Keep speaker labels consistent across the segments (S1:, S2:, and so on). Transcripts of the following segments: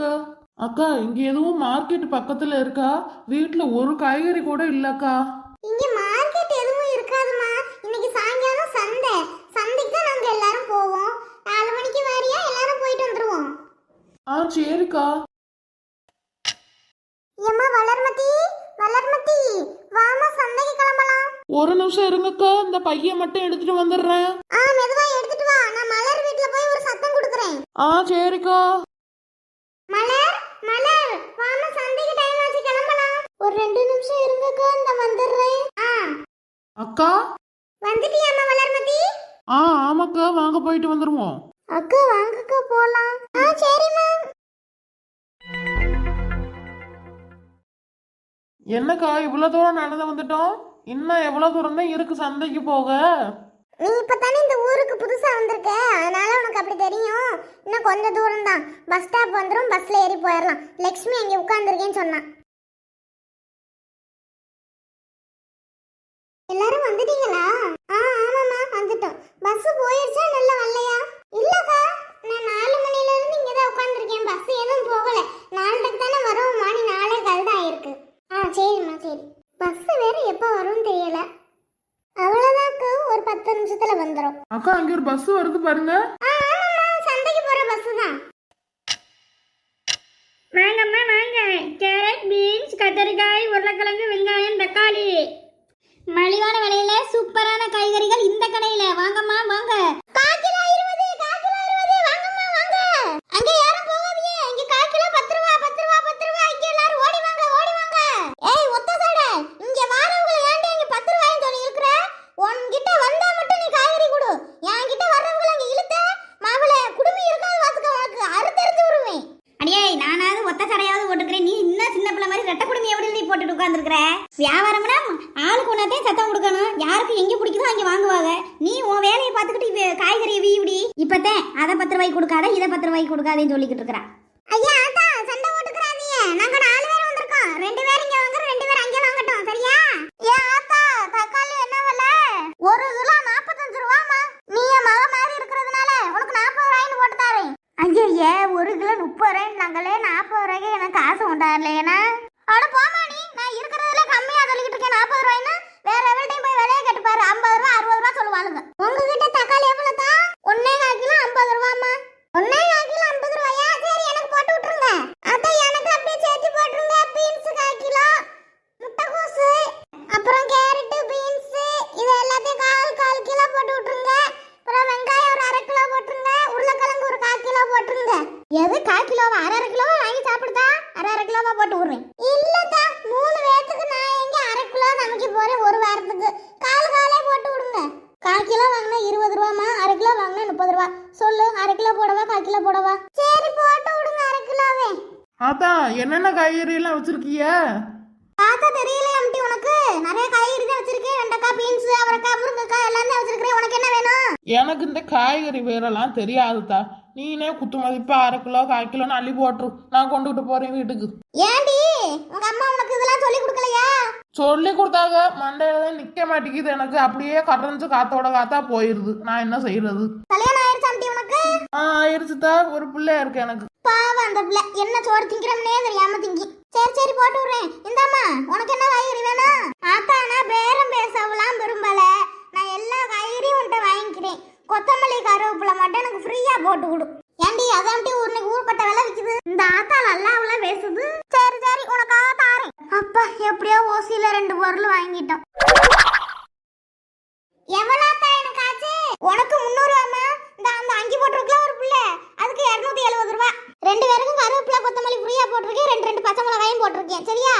S1: அக்கா. அக்கா இங்க எதுவும் மார்க்கெட் பக்கத்துல இருக்கா? வீட்டுல ஒரு காய்கறி கூட இல்லக்கா.
S2: இங்க மார்க்கெட் எதுவும் இருக்காதுமா. இன்னைக்கு சாயங்காலம் சந்தைக்கு தான் நாங்க எல்லாரும் போவோம். 4 மணிக்கு வாரியா? எல்லாரும் போயிட்டு வந்துருவோம்.
S1: சரிக்கா.
S2: ஏம்மா வளர்மதி வாமா சந்தைக்கு கிளம்பலாம்.
S1: ஒரு நிமிஷம் இருங்கக்கா, இந்த பையன் மட்டும் எடுத்துட்டு வந்துடுறேன்.
S2: மெதுவா எடுத்துட்டு வா. நான் மலர் வீட்ல போய் ஒரு சத்தம் கொடுக்குறேன்.
S1: சரிக்கா.
S2: மலர் வாமா சந்தைக்கு டைம் ஆச்சு, கிளம்பலாம். ஒரு 2 நிமிஷம் இருங்கக்கா, நான் வந்துடுறேன்.
S1: அக்கா
S2: வந்துட்டியாம்மா வளர்மதி?
S1: ஆமாக்கா, வாங்க போயிட்டு வந்துருவோம்.
S2: அக்கா வாங்கக்கா போலாம். சரிம்மா.
S1: என்னக்கா இவ்வளவு தூரம் நடந்து வந்துட்டோம்? இன்னும் எவ்வளவு தூரம் தான் இருக்கு சந்தைக்கு போக?
S2: நீ இப்பதானே இந்த ஊருக்கு புதுசா வந்திருக்க, அதனால உனக்கு அப்படி தெரியும். இன்னும் கொஞ்சம் தூரம் தான். பஸ் ஸ்டாப் வந்துடும், பஸ்ல ஏறி போயிடலாம். லட்சுமி அங்கே உட்காந்துருக்கேன்னு சொன்னான். எல்லாரும் வந்துட்டீங்களா? ஆமாம்மா வந்துட்டோம். பஸ் போயிருச்சா நல்லா வரலையா? இல்லக்கா, நான் 4 மணில இருந்து இங்க தான் உட்காந்துருக்கேன். பஸ் எதுவும் போகல. 4:00க்கு தானே வரும். மணி 4:15 தான் ஆயிருக்கு. சரிம்மா சரி. பஸ் வேற எப்போ வரும்னு தெரியல. அவ்வளவுதாக்கு ஒரு 10 நிமிஷத்துல வந்துரும்.
S1: அக்கா அங்க ஒரு பஸ் வருது பாருங்க.
S2: ஆமாம்மா, சந்தைக்கு போற பஸ் தான்.
S3: வாங்கம்மா வாங்க. கேரட், பீன்ஸ், கத்தரிக்காய், உருளைக்கிழங்கு, வெங்காயம், தக்காளி, மலிவான விலையில சூப்பரான காய்கறிகள் இந்த கடையில. வாங்கம்மா வாங்க.
S2: காக்கிலோ 20 வாங்கம்மா வாங்க. அங்க யாரும் போகாதீங்க. இங்க காக்கிலோ 10 ரூபாய். இங்க எல்லாரும் ஓடி வாங்க. ஏய் ஒத்த சட, இங்க வாரவங்கள ஏன்டா இங்க 10 ரூபாய்னு சொல்லி இருக்கற? உன்கிட்ட வந்தா மட்டும் நீ காய்கறி கொடு. என்கிட்ட வர்றவங்கள அங்க இழுத்த மாவளே குடுமி இருக்காது வாத்துக்க. உனக்கு அறுத்தறிஞ்சு விடுவேன்.
S3: அடியே, நானாவது ஒத்த சடையாவது போட்டுக்கிறேன். நீ இன்னும் சின்ன பிள்ளை மாதிரி ரெட்டை குடுமி எப்படி நீ போட்டுட்டு உட்காந்துருக்கிற? வியாபாரம்னா ஆளுக்கு ஒன்னாத்தையும் சத்தம் கொடுக்கணும். யாருக்கு எங்க பிடிக்குதோ அங்க வாங்குவாங்க. நீ உன் வேலையை பார்த்துக்கிட்டு காய்கறியை வீவிடி. இப்பதான் அதை 10 ரூபாய்க்கு கொடுக்காத, இதை 10 ரூபாய்க்கு கொடுக்காதேன்னு சொல்லிக்கிட்டு இருக்கிறா.
S2: ஐயா ஆத்தா, சண்டை போட்டுக்கறாதீங்க. நாங்க 4 பேர் வந்திருக்கோம். 2 பேர் இங்க வாங்குற, 2 பேர் அங்க வாங்கட்டும். சரியா? ஆத்தா, தக்காளி என்ன விலை? 1 கிலோ 45 ரூபாமா. நீ மக மாதிரி இருக்கிறதுனால உனக்கு 40 ரூபாய்னு போட்டு தரேன்.
S3: ஐயா, 1 கிலோ 30 ரூபாய் நாங்களே 40 ரூபாய்க்கு எனக்கு காசு உண்டாடலையேனா?
S2: அட போமா நீ. நான் இருக்கிறதுல கம்மியா சொல்லிக்கிட்டு இருக்கேன் 40 ரூபாய்னு. வேற எவர்டையும் போய் விலையை கேட்டு பாரு. 50 ரூபாய் 60 ரூபாய் சொல்லுவாளுங்க. உங்ககிட்ட தக்காளி எவ்வளவு தான்? 1.25 கிலோ 50 ரூபாமா. 1.25 கிலோ 50 ரூபாயா? சரி, எனக்கு போட்டு விட்டுருங்க. அத்தை எனக்கு அப்படியே சேர்த்து போட்டுருங்க. பீன்ஸ் 1/4 கிலோ, முட்டைகோசு, அப்புறம் கேரட், பீன்ஸ் இது எல்லாத்தையும் 1/4 கிலோ போட்டு விட்டுருங்க. அப்புறம் வெங்காயம் ஒரு 1/2 கிலோ போட்டுருங்க. உருளைக்கிழங்கு ஒரு 1/4 கிலோ போட்டுருங்க. எது 1/4 கிலோவா? 1/2 கிலோ வாங்கி சாப்பிடுதா? 1/2 கிலோவா போட்டு விடுறேன். இல்லதா, 3 பேத்துக்கு நான் எங்க 1/2 கிலோ சமைக்க போறேன் ஒரு வாரத்துக்கு. காலே போட்டு விடுங்க. 1/4 கிலோ வாங்கினா 20 ரூபாமா, 1/2 கிலோ வாங்கினா 30 ரூபா. சொல்லு, 1/2 கிலோ போடவா 1/4 கிலோ போடவா? சரி போட்டு விடுங்க 1/2 கிலோவே.
S1: அதான் என்னென்ன காய்கறி எல்லாம் வச்சிருக்கீங்க?
S2: பார்த்தா தெரியல அம்டி, உனக்கு நிறைய காய்கறி தான் வச்சிருக்கேன். வெண்டைக்காய், பீன்ஸ், அவரைக்காய், முருங்கைக்காய் எல்லாம் தான் வச்சிருக்கேன். உனக்கு என்ன வேணும்?
S1: எனக்கு இந்த காய்கறி வேறெல்லாம் தெரியாதுதா. நீனே குத்து மதிப்பா 1/2 கிலோ 1/4 கிலோன்னு அள்ளி போட்டுரு. நான் கொண்டுகிட்டு போறேன் வீட்டுக்கு.
S2: ஏண்டி உங்க அம்மா உனக்கு இதெல்லாம் சொல்லி கொடுக்கலையா?
S1: சொல்லி கொடுத்தாங்க, மண்டையில நிக்க மாட்டேங்குது. எனக்கு அப்படியே கரைஞ்சு காத்தா போயிருது. நான் என்ன செய்யறது?
S2: கல்யாணம் ஆயிடுச்சு அம்டி உனக்கு?
S1: ஆயிருச்சுதா. ஒரு பிள்ளையா இருக்கு எனக்கு.
S2: பாவம் அந்த பிள்ளை. என்ன சோறு திங்கிறோம்னே தெரியாம திங்கி. சரி போட்டு விடுறேன். இந்தாம்மா, உனக்கு என்ன காய்கறி வேணும்? ஆத்தா, நான் பேரம் பேசவெல்லாம் விரும்பல. நான் எல்லா காய்கறியும் உன்கிட்ட வாங்கிக்கிறேன். கொத்தமல்லி, கருவேப்பிலை மட்டும் எனக்கு ஃப்ரீயா போட்டு கொடு. ஏண்டி அதாண்டி இன்னைக்கு ஊர்பட்ட விலை விக்குது. இந்த ஆத்தா நல்லா பேசுது. சரி உனக்காக தாரேன். அப்பா, எப்படியோ ஓசியில 2 பொருள் வாங்கிட்டோம். எவ்வளோத்தா எனக்கு ஆச்சு? உனக்கு 300 ரூபாமா. இந்த அந்த அங்கி போட்டிருக்கல ஒரு புள்ள, அதுக்கு 270 ரூபா. 2 பேருக்கும் கருவேப்பிலை கொத்தமல்லி ஃப்ரீயா போட்டிருக்கேன். 2 பச்சை மிளகாயும் போட்டிருக்கேன். சரியா?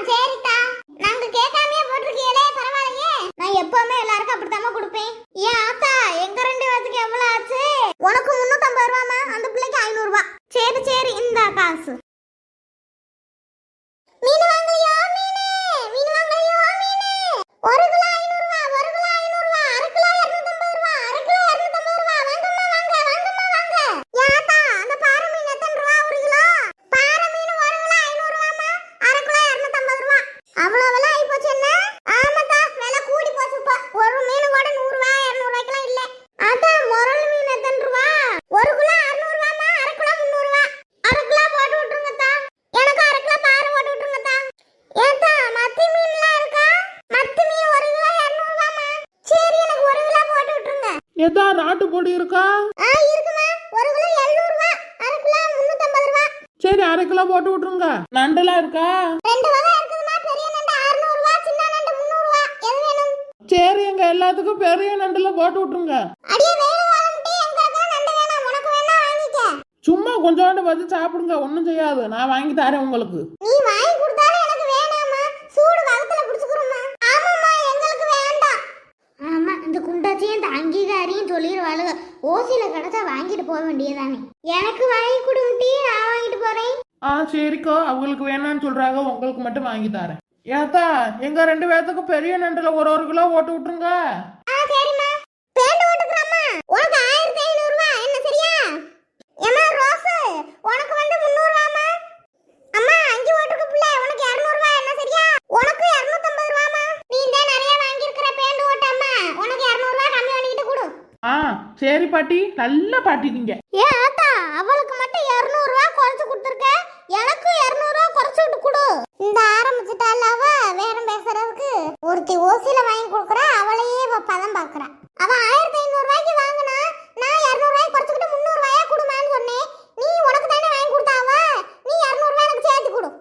S2: சரிதா. நாங்க கேட்காமயே போட்டிருக்கீங்களே, பரவாயில்லையே. நான் எப்பவுமே எல்லாருக்கும் அப்படித்தாம கொடுப்பேன். ஏன் ஆத்தா, எங்க 2 பேருக்கு எவ்வளவு ஆச்சு? உனக்கு 350 ரூபாமா, அந்த பிள்ளைக்கு 500 ரூபா. சரி இந்த காசு. மீன் வாங்கலையா? மீன் வாங்கலையா? 1 கிலோ 500 ரூபா, 1 கிலோ 500 ரூபா, 1/2 கிலோ 250 ரூபா, 1/2 கிலோ 250 ரூபா. வாங்கம்மா வாங்க. யாத்தா, அந்த பாறை மீன் எத்தனை ரூபா 1 கிலோ? பாறை மீன் 1 கிலோ 500 ரூபாமா, 1/2 கிலோ 250 ரூபா. அவ்வளவு விலை ஆயி போச்சு என்ன? ஆமாத்தா, விலை கூடி போச்சு. இப்போ ஒரு மீன் கூட 100 ரூபா 200 ரூபாய்க்குலாம் இல்ல. அதான் முரல் மீன் எத்தனை ரூபா? 1 கிலோ 600 ரூபாமா, 1/2 கிலோ 300 ரூபா. 1/2 கிலோ போட்டு
S1: ஏதா நாட்டுப்பொடி இருக்கா?
S2: இருக்குமா. 1 கிலோ 700 ரூபாய், 1/2 கிலோ 350 ரூபாய்.
S1: சரி 1/2 கிலோ போட்டு விட்டுருங்க. நண்டெல்லாம் இருக்கா?
S2: 2 வகை இருக்குதுமா. பெரிய நண்டு 600 ரூபாய், சின்ன நண்டு 300 ரூபாய். எது வேணும்?
S1: சரி எங்க எல்லாத்துக்கும் பெரிய நண்டுல போட்டு விட்டுருங்க.
S2: அடியே வேலை வாங்கிட்டு எங்களுக்கு நண்டு வேணாம், உனக்கு வேணா வாங்கிக்க.
S1: சும்மா கொஞ்சோண்டு வச்சு சாப்பிடுங்க, ஒன்றும் செய்யாது. நான் வாங்கி தரேன் உங்களுக்கு.
S2: நீ வாங்கி கொடுத்தாலும் எனக்கு வேணாமா. சூடு வகத்துல புடிச்சுக்குறோமா. ஆமாம்மா, எங்களுக்கு வேண்டாம். ஆமா, இந்த குண்டாச்சியும் இந்த அங்கீகாரியும் சொல்லிடுவாளுங்க. ஓசியில கிடைச்சா வாங்கிட்டு போக வேண்டியதானே. எனக்கு வாங்கி கொடுங்கட்டி, நான் வாங்கிட்டு போறேன்.
S1: சரிக்கோ, அவங்களுக்கு வேணாம்னு சொல்றாங்க, உங்களுக்கு மட்டும் வாங்கி தரேன். ஏத்தா எங்க 2 பேர்த்துக்கும் பெரிய நண்டுல 1 கிலோ போட்டு விட்டுருங்க.
S2: சரிம்மா. பேண்ட் ஓட்டுக்குறம்மா. உனக்கு 1500 ரூபாய் என்ன சரியா? ஏமா ரோஸ், உனக்கு வந்து 300 ரூபாய்மா. அம்மா அங்கி ஓட்டுக்கு புள்ள, உனக்கு 200 ரூபாய் என்ன சரியா? உனக்கு 250 ரூபாய்மா. நீ இந்த நிறைய வாங்கி இருக்கிற பேண்ட் ஓட்டம்மா, உனக்கு 200 ரூபாய் கம்மி பண்ணிட்டு கொடு.
S1: சரி பாட்டி, நல்ல பாட்டிக்கிங்க.
S2: ஏ ஆத்தா, அவளுக்கு மட்டும் 200 ரூபாய் குறைச்சு கொடுத்துருக்க, எனக்கு 200 ரூபாய் குறைச்சு விட்டு கொடு. இந்த ஆரம்பிச்சுட்டால அவ வேறம் பேசுறதுக்கு. ஒருத்தி ஓசியில வாங்கி கொடுக்குறா, அவளையே பதம் பாக்குறா. அவ 1500 ரூபாய்க்கு வாங்கினா, நான் 200 ரூபாய் குறைச்சுக்கிட்டு 300 ரூபாயா கொடுமான்னு சொன்னேன். நீ உனக்கு தானே வாங்கி கொடுத்தாவ, நீ 200 ரூபாய் எனக்கு சேர்த்து கொடு.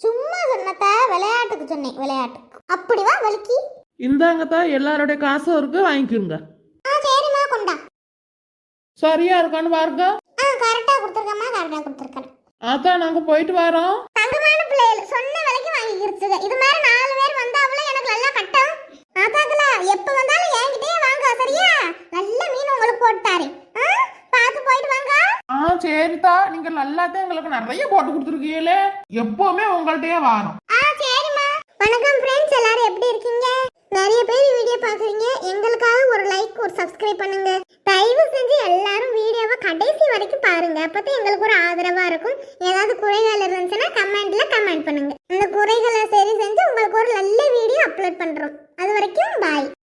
S2: சும்மா சொன்னத, விளையாட்டுக்கு சொன்னேன், விளையாட்டுக்கு. அப்படி வா வலிக்கி.
S1: இந்தாங்கத்தா, எல்லாருடைய காசும் இருக்கு, வாங்கிக்கோங்க.
S2: சரிம்மா, கொண்டா.
S1: சரியா இருக்கான்னு பாருங்க.
S2: கரெக்டா கொடுத்துருக்கம்மா, கரெக்டா கொடுத்துருக்கேன்.
S1: அதான் நாங்க போயிட்டு வரோம்.
S2: தங்கமான பிள்ளைகள் சொன்ன விலைக்கு வாங்கிக்கிருச்சுங்க. இது மாதிரி 4 பேர் வந்தாவுல எனக்கு நல்லா கட்டும். ஆத்தாக்கல எப்ப வந்தாலும் என்கிட்டயே வாங்க சரியா? நல்ல மீன் உங்களுக்கு போட்டு தாரேன். பார்த்து போயிட்டு வாங்க.
S1: சரிதா, நீங்க நல்லாதான் எங்களுக்கு நிறைய போட்டு கொடுத்துருக்கீங்களே. எப்பவுமே உங்கள்கிட்டயே வரோம்.
S2: சரிம்மா. வணக்கம் ஃப்ரெண்ட்ஸ், எல்லாரும் எப்படி இருக்கீங்க? நிறைய பேர் வீடியோ பாக்குறீங்க. எங்களுக்காக ஒரு லைக், ஒரு சப்ஸ்கிரைப் பண்ணுங்க. தயவு செஞ்சு எல்லாரும் வீடியோவை கடைசி வரைக்கும் பாருங்க. அப்பதான் எங்களுக்கு ஒரு ஆதரவா இருக்கும். ஏதாவது குறைகள் இருந்துச்சுன்னா கமெண்ட்ல கமெண்ட் பண்ணுங்க. அந்த குறைகளை சரி செஞ்சு உங்களுக்கு ஒரு நல்ல வீடியோ அப்லோட் பண்றோம். அது வரைக்கும் பாய்.